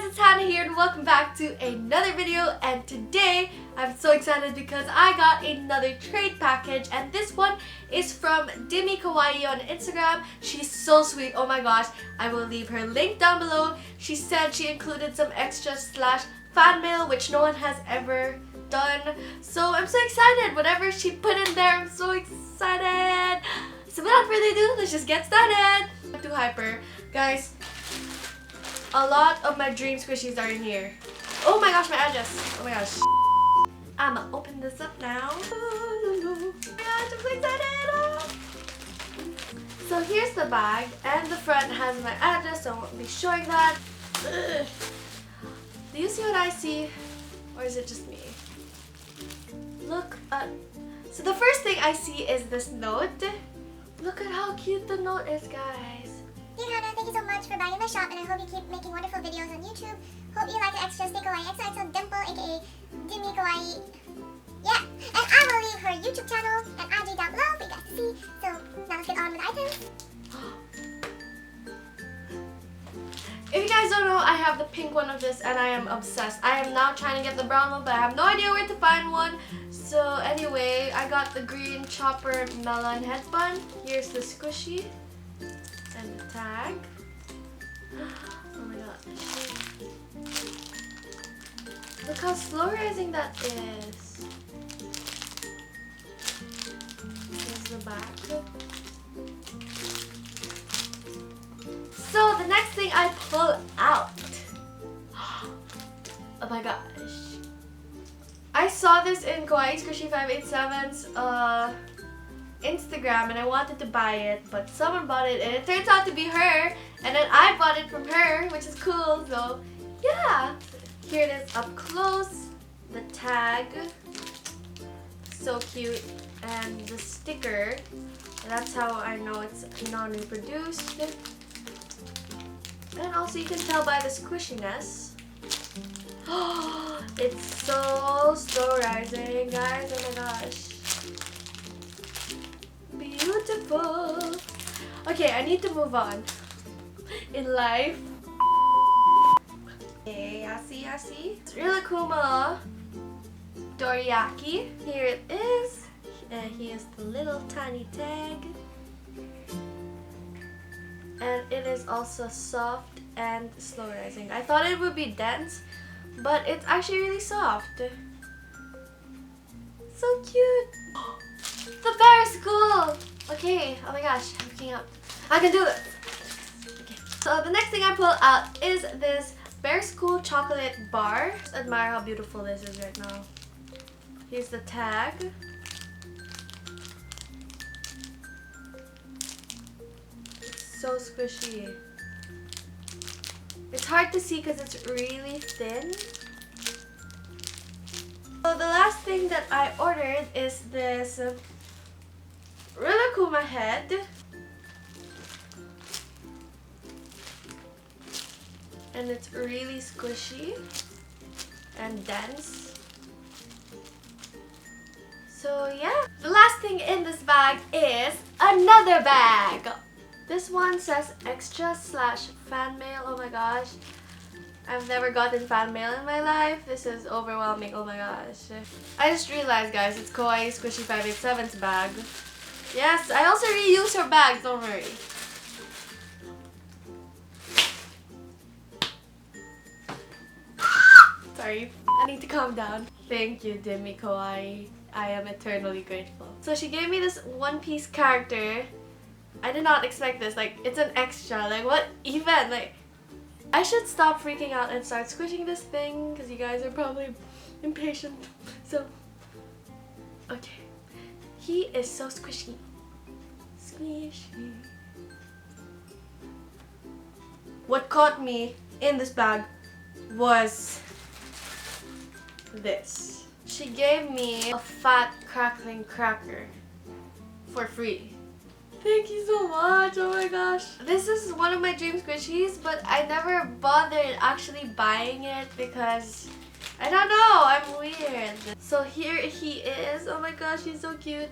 it's Hannah here and welcome back to another video, and today I'm so excited because I got another trade package, and this one is from Dimmy Kawaii on Instagram. She's so sweet, oh my gosh. I will leave her link down below. She said she included some extras / fan mail which no one has ever done. So I'm so excited. Whatever she put in there, I'm so excited. So without further ado, let's just get started. I'm too hyper. Guys, a lot of my dream squishies are in here. Oh my gosh, my address. Oh my gosh. I'ma open this up now. Oh my gosh, I'm so excited. Oh. So here's the bag, and the front has my address, so I won't be showing that. Ugh. Do you see what I see? Or is it just me? Look at... So the first thing I see is this note. Look at how cute the note is, guys. Dear Hannah, thank you so much for buying in my shop, and I hope you keep making wonderful videos on YouTube. Hope you like the extras. Stay kawaii. XOXO Dimple, aka Dimmy Kawaii. Yeah, and I will leave her YouTube channel and IG down below for you guys to see. So now let's get on with the items. If you guys don't know, I have the pink one of this and I am obsessed. I am now trying to get the brown one, but I have no idea where to find one. So anyway, I got the green chopper melon headband. Here's the squishy and the tag. Oh my gosh. Look how slow rising that is. Here's the back. So the next thing I pull out. Oh my gosh. I saw this in Kawaii Squishy587's Instagram, and I wanted to buy it, but someone bought it and it turns out to be her, and then I bought it from her, which is cool. So yeah, here it is up close, the tag, so cute, and the sticker, and that's how I know it's non-reproduced. And also you can tell by the squishiness. Oh, it's so slow rising, guys. Oh my gosh. Beautiful. Okay, I need to move on in life. Okay, yasi. It's Rilakkuma Dorayaki. Here it is. And here's the little tiny tag. And it is also soft and slow rising. I thought it would be dense, but it's actually really soft. So cute. The bear is cool. Okay, oh my gosh, I'm looking up. I can do it. Okay. So the next thing I pull out is this Bear School chocolate bar. Just admire how beautiful this is right now. Here's the tag. So squishy. It's hard to see because it's really thin. So the last thing that I ordered is this Rilakkuma head. And it's really squishy and dense. So yeah. The last thing in this bag is another bag. This one says extra / fan mail. Oh my gosh. I've never gotten fan mail in my life. This is overwhelming. Oh my gosh. I just realized, guys, it's Kawaii Squishy587's bag. Yes, I also reuse her bags, don't worry. Sorry, I need to calm down. Thank you, Dimmy Kawaii. I am eternally grateful. So she gave me this one-piece character. I did not expect this. Like, it's an extra. Like, what even? Like, I should stop freaking out and start squishing this thing because you guys are probably impatient. So, okay. He is so squishy. Squishy. What caught me in this bag was this. She gave me a fat crackling cracker for free. Thank you so much, oh my gosh. This is one of my dream squishies, but I never bothered actually buying it because, I don't know, I'm weird. So here he is, oh my gosh, he's so cute.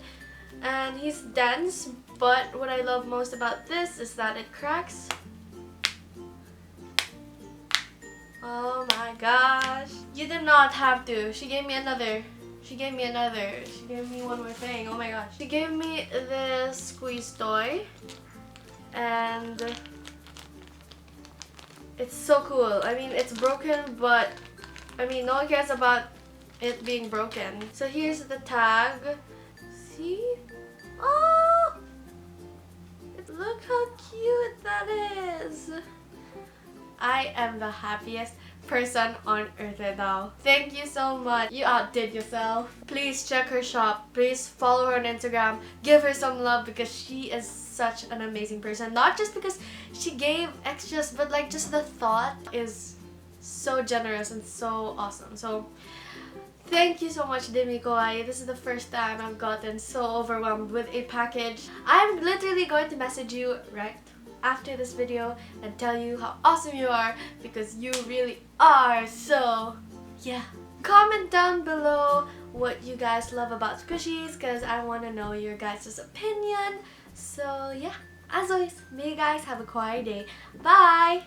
And he's dense, but what I love most about this is that it cracks. Oh my gosh. You did not have to. She gave me another. She gave me one more thing. Oh my gosh. She gave me this squeeze toy. And it's so cool. I mean, it's broken, but I mean, no one cares about it being broken. So here's the tag. See? Oh! Look how cute that is. I am the happiest person on earth right now. Thank you so much. You outdid yourself. Please check her shop. Please follow her on Instagram. Give her some love because she is such an amazing person. Not just because she gave extras, but like just the thought is so generous and so awesome. So thank you so much, Dimmy Kawaii. This is the first time I've gotten so overwhelmed with a package. I'm literally going to message you right after this video and tell you how awesome you are because you really are. So yeah, comment down below what you guys love about Squishies because I want to know your guys' opinion. So yeah, as always, may you guys have a kawaii day. Bye!